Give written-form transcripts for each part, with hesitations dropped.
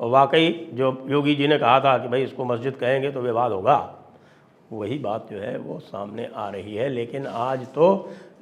और वाकई जो योगी जी ने कहा था कि भाई इसको मस्जिद कहेंगे तो विवाद होगा, वही बात जो है वो सामने आ रही है। लेकिन आज तो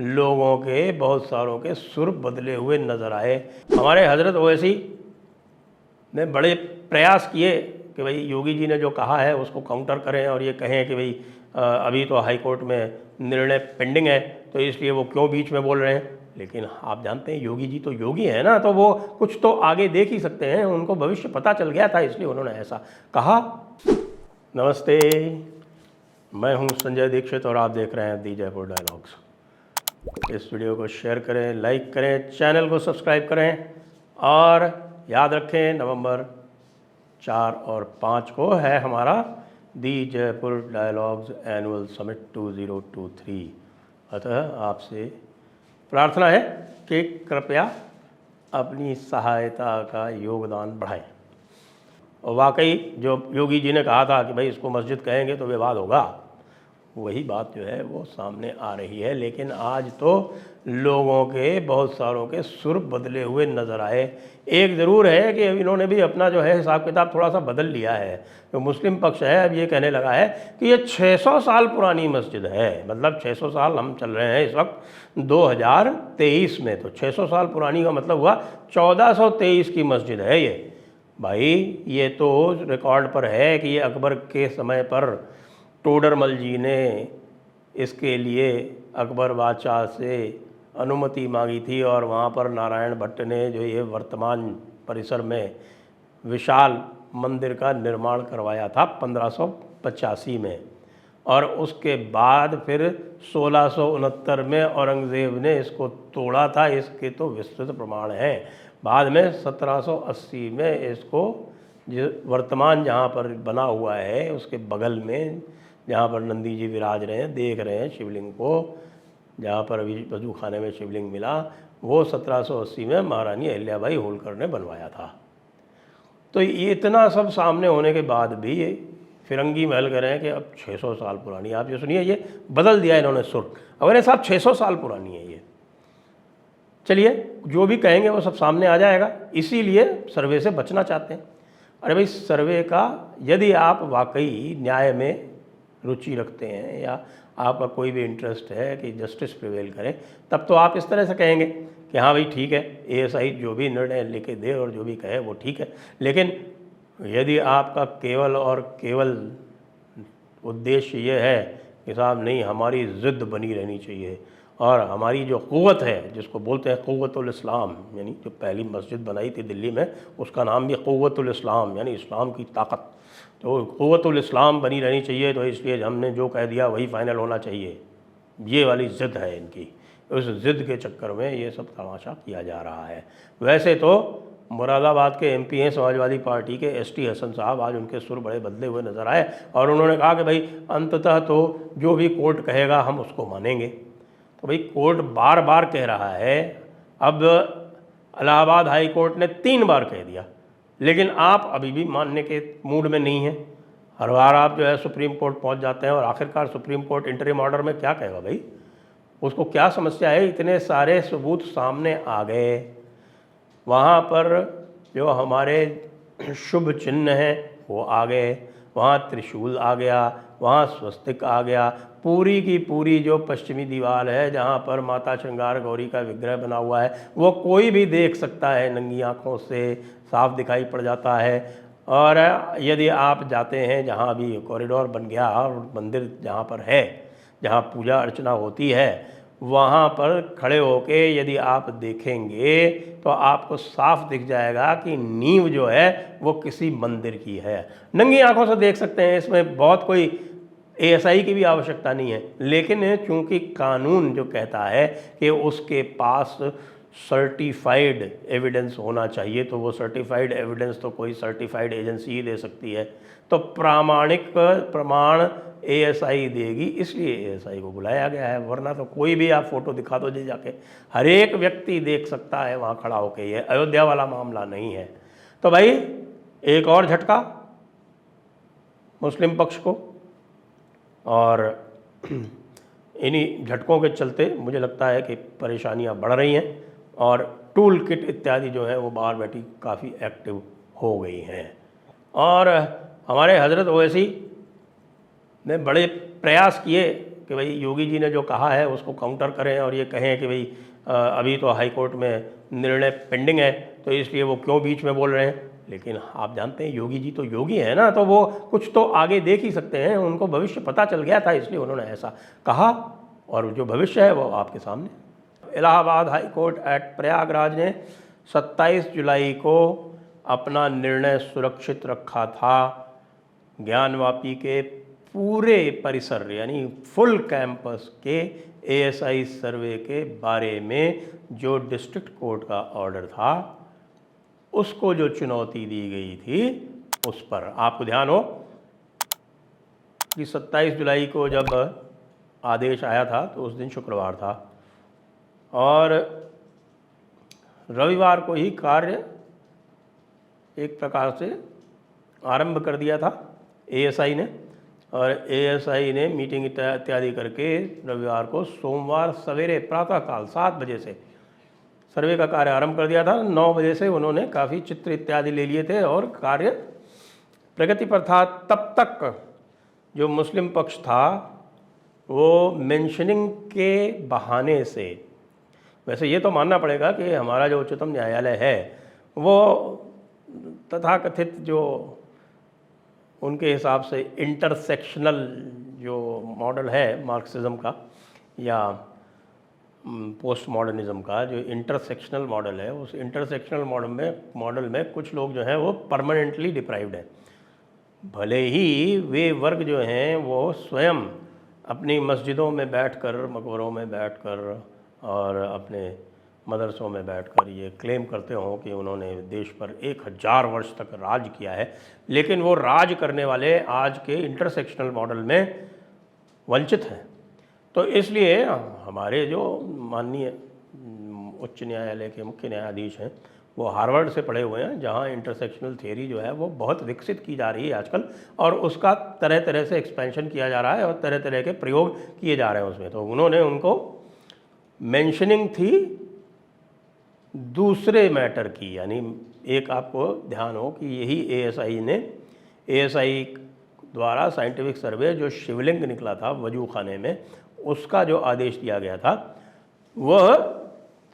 लोगों के बहुत सारों के सुर बदले हुए नज़र आए। हमारे हज़रत ओवैसी ने बड़े प्रयास किए कि भाई योगी जी ने जो कहा है उसको काउंटर करें और ये कहें कि भाई अभी तो हाई कोर्ट में निर्णय पेंडिंग है तो इसलिए वो क्यों बीच में बोल रहे हैं। लेकिन आप जानते हैं योगी जी तो योगी हैं ना, तो वो कुछ तो आगे देख ही सकते हैं, उनको भविष्य पता चल गया था इसलिए उन्होंने ऐसा कहा। नमस्ते, मैं हूं संजय दीक्षित और आप देख रहे हैं दी जयपुर डायलॉग्स। इस वीडियो को शेयर करें, लाइक करें, चैनल को सब्सक्राइब करें और याद रखें नवंबर 4 और 5 को है हमारा दी जयपुर डायलॉग्स एनुअल समिट 2023। अतः आपसे प्रार्थना है कि कृपया अपनी सहायता का योगदान बढ़ाएं। और वाकई जो योगी जी ने कहा था कि भाई इसको मस्जिद कहेंगे तो विवाद होगा, वही बात जो है वो सामने आ रही है। लेकिन आज तो लोगों के बहुत सारों के सुर बदले हुए नज़र आए। एक ज़रूर है कि इन्होंने भी अपना जो है हिसाब किताब थोड़ा सा बदल लिया है। तो मुस्लिम पक्ष है अब ये कहने लगा है कि ये 600 साल पुरानी मस्जिद है, मतलब 600 साल हम चल रहे हैं इस वक्त 2023 में, तो 600 साल पुरानी का मतलब हुआ 1423 की मस्जिद है ये। भाई ये तो रिकॉर्ड पर है कि ये अकबर के समय पर टोडरमल जी ने इसके लिए अकबर बादशाह से अनुमति मांगी थी और वहाँ पर नारायण भट्ट ने जो ये वर्तमान परिसर में विशाल मंदिर का निर्माण करवाया था 1585 में। और उसके बाद फिर 1669 में औरंगज़ेब ने इसको तोड़ा था, इसके तो विस्तृत प्रमाण हैं। बाद में 1780 में इसको जो वर्तमान जहाँ पर बना हुआ है उसके बगल में जहाँ पर नंदी जी विराज रहे हैं, देख रहे हैं शिवलिंग को, जहाँ पर अभी वजू खाने में शिवलिंग मिला, वो 1780 में महारानी अहिल्याबाई होलकर ने बनवाया था। तो ये इतना सब सामने होने के बाद भी ये फिरंगी महल कह रहे हैं कि अब 600 साल पुरानी। आप ये सुनिए, ये बदल दिया इन्होंने सुर। अगर साहब 600 साल पुरानी है ये, चलिए जो भी कहेंगे वो सब सामने आ जाएगा, इसीलिए सर्वे से बचना चाहते हैं। अरे भाई सर्वे का यदि आप वाकई न्याय में रुचि रखते हैं या आपका कोई भी इंटरेस्ट है कि जस्टिस प्रिवेल करे, तब तो आप इस तरह से कहेंगे कि हाँ भाई ठीक है, एएसआई जो भी निर्णय लेके दे और जो भी कहे वो ठीक है। लेकिन यदि आपका केवल और केवल उद्देश्य ये है कि साहब नहीं, हमारी ज़िद बनी रहनी चाहिए और हमारी जो क़ुव्वत है जिसको बोलते हैं क़ुव्वतुल इस्लाम, यानी जो पहली मस्जिद बनाई थी दिल्ली में उसका नाम भी क़ुव्वतुल इस्लाम यानी इस्लाम की ताकत, तो क़ुव्वतुल इस्लाम बनी रहनी चाहिए, तो इसलिए हमने जो कह दिया वही फ़ाइनल होना चाहिए। ये वाली ज़िद है इनकी, उस ज़िद के चक्कर में ये सब तमाशा किया जा रहा है। वैसे तो मुरादाबाद के एमपी हैं समाजवादी पार्टी के एसटी हसन साहब, आज उनके सुर बड़े बदले हुए नज़र आए और उन्होंने कहा कि भाई अंततः तो जो भी कोर्ट कहेगा हम उसको मानेंगे। तो भाई कोर्ट बार बार कह रहा है, अब इलाहाबाद हाई कोर्ट ने 3 बार कह दिया, लेकिन आप अभी भी मानने के मूड में नहीं हैं। हर बार आप जो है सुप्रीम कोर्ट पहुंच जाते हैं और आखिरकार सुप्रीम कोर्ट इंटरिम ऑर्डर में क्या कहेगा भाई, उसको क्या समस्या है। इतने सारे सबूत सामने आ गए, वहाँ पर जो हमारे शुभ चिन्ह हैं वो आ गए, वहाँ त्रिशूल आ गया, वहाँ स्वस्तिक आ गया, पूरी की पूरी जो पश्चिमी दीवार है जहाँ पर माता श्रृंगार गौरी का विग्रह बना हुआ है वो कोई भी देख सकता है, नंगी आँखों से साफ दिखाई पड़ जाता है। और यदि आप जाते हैं जहाँ भी कॉरिडोर बन गया और मंदिर जहाँ पर है, जहाँ पूजा अर्चना होती है, वहाँ पर खड़े होके यदि आप देखेंगे तो आपको साफ दिख जाएगा कि नींव जो है वो किसी मंदिर की है। नंगी आंखों से देख सकते हैं, इसमें बहुत कोई एएसआई की भी आवश्यकता नहीं है। लेकिन चूंकि कानून जो कहता है कि उसके पास सर्टिफाइड एविडेंस होना चाहिए, तो वो सर्टिफाइड एविडेंस तो कोई सर्टिफाइड एजेंसी ही दे सकती है, तो प्रामाणिक प्रमाण एएसआई देगी, इसलिए एएसआई को बुलाया गया है। वरना तो कोई भी आप फोटो दिखा दो जी जाके, हर एक व्यक्ति देख सकता है वहाँ खड़ा होके। ये अयोध्या वाला मामला नहीं है। तो भाई एक और झटका मुस्लिम पक्ष को, और इन्हीं झटकों के चलते मुझे लगता है कि परेशानियां बढ़ रही हैं और टूल किट इत्यादि जो है वो बाहर बैठी काफ़ी एक्टिव हो गई हैं। और हमारे हज़रत ओवैसी ने बड़े प्रयास किए कि भाई योगी जी ने जो कहा है उसको काउंटर करें और ये कहें कि भाई अभी तो हाई कोर्ट में निर्णय पेंडिंग है, तो इसलिए वो क्यों बीच में बोल रहे हैं। लेकिन आप जानते हैं योगी जी तो योगी हैं ना, तो वो कुछ तो आगे देख ही सकते हैं, उनको भविष्य पता चल गया था, इसलिए उन्होंने ऐसा कहा और जो भविष्य है वो आपके सामने। Allahabad high court at Prayagraj ने 27 जुलाई को अपना निर्णय सुरक्षित रखा था। ज्ञानवापी के पूरे परिसर यानी फुल कैंपस के एएसआई सर्वे के बारे में जो डिस्ट्रिक्ट कोर्ट का ऑर्डर था उसको जो चुनौती दी गई थी उस पर आपको ध्यान हो कि 27 जुलाई को जब आदेश आया था तो उस दिन शुक्रवार था और रविवार को ही कार्य एक प्रकार से आरंभ कर दिया था एएसआई ने, और एएसआई ने मीटिंग इत्यादि करके रविवार को सोमवार सवेरे प्रातःकाल 7 बजे से सर्वे का कार्य आरंभ कर दिया था। 9 बजे से उन्होंने काफ़ी चित्र इत्यादि ले लिए थे और कार्य प्रगति पर था। तब तक जो मुस्लिम पक्ष था वो मेंशनिंग के बहाने से, वैसे ये तो मानना पड़ेगा कि हमारा जो उच्चतम न्यायालय है वो तथाकथित जो उनके हिसाब से इंटरसेक्शनल जो मॉडल है मार्क्सिज्म का या पोस्ट मॉडर्निज्म का, जो इंटरसेक्शनल मॉडल है, उस इंटरसेक्शनल मॉडल में कुछ लोग जो हैं वो परमानेंटली डिप्राइव्ड हैं। भले ही वे वर्ग जो हैं वो स्वयं अपनी मस्जिदों में बैठकर, मकबरों में बैठकर और अपने मदरसों में बैठकर ये क्लेम करते हों कि उन्होंने देश पर 1000 वर्ष तक राज किया है, लेकिन वो राज करने वाले आज के इंटरसेक्शनल मॉडल में वंचित हैं। तो इसलिए हमारे जो माननीय उच्च न्यायालय के मुख्य न्यायाधीश हैं वो हार्वर्ड से पढ़े हुए हैं, जहाँ इंटरसेक्शनल थियरी जो है वो बहुत विकसित की जा रही है आजकल और उसका तरह तरह से एक्सपेंशन किया जा रहा है और तरह तरह के प्रयोग किए जा रहे हैं उसमें। तो उन्होंने उनको मेंशनिंग थी दूसरे मैटर की, यानी एक आपको ध्यान हो कि यही एएसआई द्वारा साइंटिफिक सर्वे जो शिवलिंग निकला था वजू खाने में, उसका जो आदेश दिया गया था वह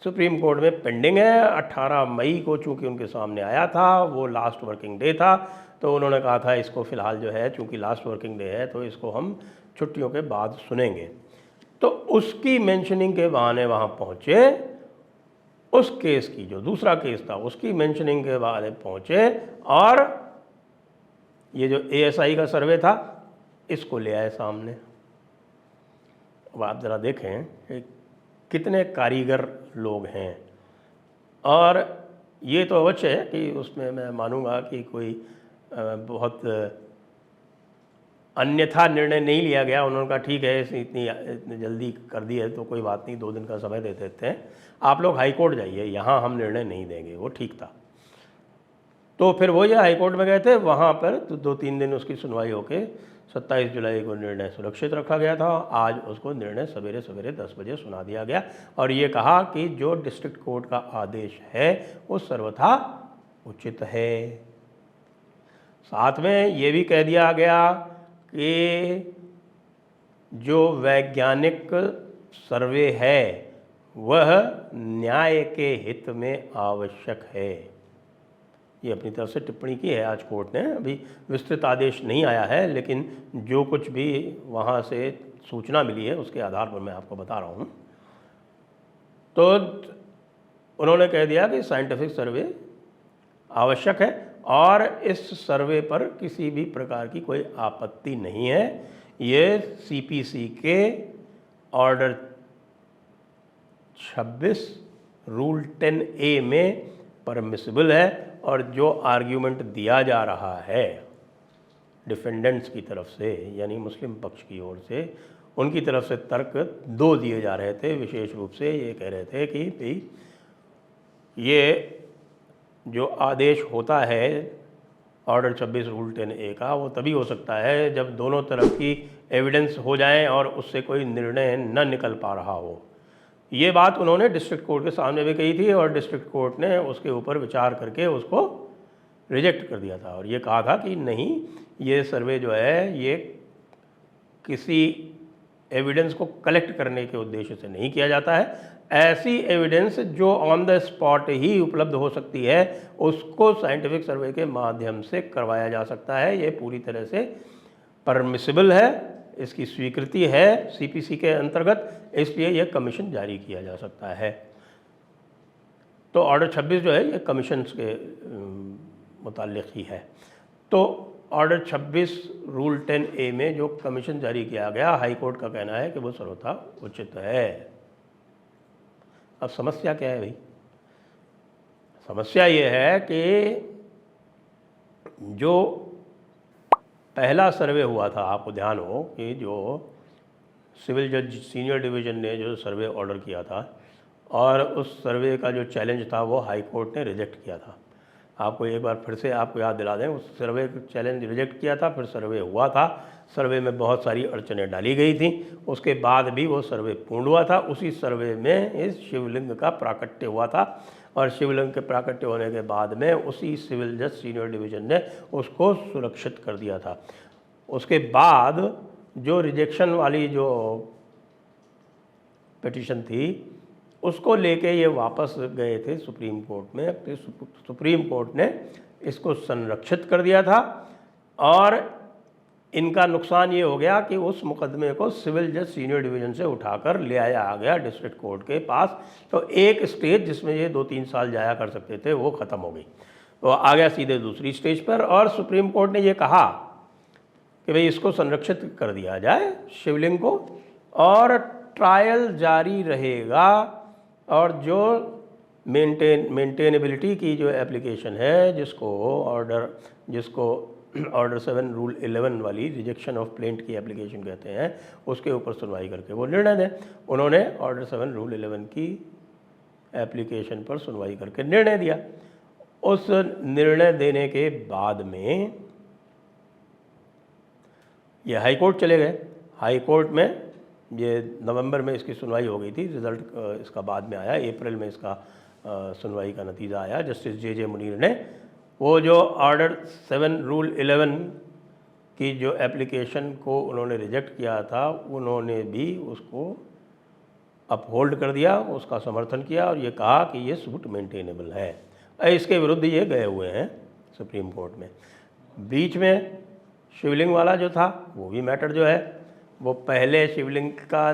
सुप्रीम कोर्ट में पेंडिंग है। 18 मई को चूंकि उनके सामने आया था, वो लास्ट वर्किंग डे था, तो उन्होंने कहा था इसको फ़िलहाल जो है चूंकि लास्ट वर्किंग डे है तो इसको हम छुट्टियों के बाद सुनेंगे। तो उसकी मेंशनिंग के बहाने वहाँ पहुँचे, उस केस की जो दूसरा केस था उसकी मेंशनिंग के बहाने पहुँचे और ये जो एएसआई का सर्वे था इसको ले आए सामने। अब आप ज़रा देखें कि कितने कारीगर लोग हैं, और ये तो अवश्य है कि उसमें मैं मानूंगा कि कोई बहुत अन्यथा निर्णय नहीं लिया गया। उन्होंने कहा ठीक है इतनी जल्दी कर दी है तो कोई बात नहीं, 2 दिन का समय दे देते हैं, आप लोग हाई कोर्ट जाइए, यहाँ हम निर्णय नहीं देंगे। वो ठीक था। तो फिर वो ये हाई कोर्ट में गए थे, वहाँ पर तो 2-3 दिन उसकी सुनवाई होके 27 जुलाई को निर्णय सुरक्षित रखा गया था। आज उसको निर्णय सवेरे सवेरे 10 बजे सुना दिया गया और ये कहा कि जो डिस्ट्रिक्ट कोर्ट का आदेश है वो सर्वथा उचित है। साथ में ये भी कह दिया गया कि जो वैज्ञानिक सर्वे है वह न्याय के हित में आवश्यक है। ये अपनी तरफ से टिप्पणी की है आज कोर्ट ने। अभी विस्तृत आदेश नहीं आया है, लेकिन जो कुछ भी वहाँ से सूचना मिली है उसके आधार पर मैं आपको बता रहा हूँ। तो उन्होंने कह दिया कि साइंटिफिक सर्वे आवश्यक है और इस सर्वे पर किसी भी प्रकार की कोई आपत्ति नहीं है। ये सीपीसी के ऑर्डर 26 रूल 10A में परमिसिबल है और जो आर्ग्यूमेंट दिया जा रहा है डिफेंडेंट्स की तरफ से यानी मुस्लिम पक्ष की ओर से, उनकी तरफ से तर्क 2 दिए जा रहे थे। विशेष रूप से ये कह रहे थे कि भाई ये जो आदेश होता है ऑर्डर 26 रूल 10A का वो तभी हो सकता है जब दोनों तरफ की एविडेंस हो जाएं और उससे कोई निर्णय न निकल पा रहा हो। ये बात उन्होंने डिस्ट्रिक्ट कोर्ट के सामने भी कही थी और डिस्ट्रिक्ट कोर्ट ने उसके ऊपर विचार करके उसको रिजेक्ट कर दिया था और ये कहा था कि नहीं, ये सर्वे जो है ये किसी एविडेंस को कलेक्ट करने के उद्देश्य से नहीं किया जाता है। ऐसी एविडेंस जो ऑन द स्पॉट ही उपलब्ध हो सकती है उसको साइंटिफिक सर्वे के माध्यम से करवाया जा सकता है। ये पूरी तरह से परमिसिबल है, इसकी स्वीकृति है सीपीसी के अंतर्गत, इसलिए यह कमीशन जारी किया जा सकता है। तो ऑर्डर 26 जो है ये कमीशन के मुताल्लिक़ ही है। तो ऑर्डर 26 रूल 10A में जो कमीशन जारी किया गया, हाई कोर्ट का कहना है कि वो सर्वथा उचित है। अब समस्या क्या है भाई? समस्या ये है कि जो पहला सर्वे हुआ था, आपको ध्यान हो कि जो सिविल जज सीनियर डिवीज़न ने जो सर्वे ऑर्डर किया था और उस सर्वे का जो चैलेंज था वो हाई कोर्ट ने रिजेक्ट किया था। आपको एक बार फिर से आपको याद दिला दें, उस सर्वे का चैलेंज रिजेक्ट किया था, फिर सर्वे हुआ था, सर्वे में बहुत सारी अड़चनें डाली गई थी, उसके बाद भी वो सर्वे पूर्ण हुआ था। उसी सर्वे में इस शिवलिंग का प्राकट्य हुआ था और शिवलिंग के प्राकट्य होने के बाद में उसी सिविल जज सीनियर डिवीज़न ने उसको सुरक्षित कर दिया था। उसके बाद जो रिजेक्शन वाली जो पिटीशन थी उसको लेके ये वापस गए थे सुप्रीम कोर्ट में, फिर सुप्रीम कोर्ट ने इसको संरक्षित कर दिया था और इनका नुकसान ये हो गया कि उस मुकदमे को सिविल जज सीनियर डिवीज़न से उठाकर ले आया आ गया डिस्ट्रिक्ट कोर्ट के पास। तो एक स्टेज जिसमें ये 2-3 साल जाया कर सकते थे वो ख़त्म हो गई, तो आ गया सीधे दूसरी स्टेज पर। और सुप्रीम कोर्ट ने ये कहा कि भाई इसको संरक्षित कर दिया जाए शिवलिंग को और ट्रायल जारी रहेगा और जो मेंटेनेबिलिटी की जो एप्लीकेशन है जिसको ऑर्डर 7 रूल 11 वाली रिजेक्शन ऑफ प्लेंट की एप्लीकेशन कहते हैं, उसके ऊपर सुनवाई करके वो निर्णय दें। उन्होंने ऑर्डर 7 रूल 11 की एप्लीकेशन पर सुनवाई करके निर्णय दिया। उस निर्णय देने के बाद में ये हाई कोर्ट चले गए। हाई कोर्ट में ये नवंबर में इसकी सुनवाई हो गई थी, रिज़ल्ट इसका बाद में आया, अप्रैल में इसका सुनवाई का नतीजा आया। जस्टिस जे मुनीर ने वो जो ऑर्डर 7 रूल 11 की जो एप्लीकेशन को उन्होंने रिजेक्ट किया था, उन्होंने भी उसको अपहोल्ड कर दिया, उसका समर्थन किया और ये कहा कि ये सूट मेंटेनेबल है। इसके विरुद्ध ये गए हुए हैं सुप्रीम कोर्ट में। बीच में शिवलिंग वाला जो था वो भी मैटर जो है वो पहले शिवलिंग का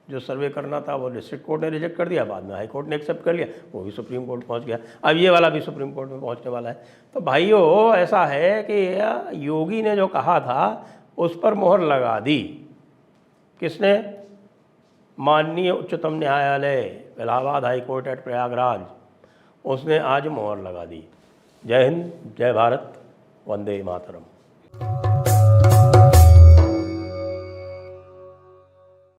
जो सर्वे करना था वो डिस्ट्रिक्ट कोर्ट ने रिजेक्ट कर दिया, बाद में हाई कोर्ट ने एक्सेप्ट कर लिया, वो भी सुप्रीम कोर्ट पहुंच गया। अब ये वाला भी सुप्रीम कोर्ट में पहुंचने वाला है। तो भाइयों ऐसा है कि योगी ने जो कहा था उस पर मोहर लगा दी। किसने? माननीय उच्चतम न्यायालय Allahabad high court at Prayagraj, उसने आज मोहर लगा दी। जय हिंद, जय भारत, वंदे मातरम।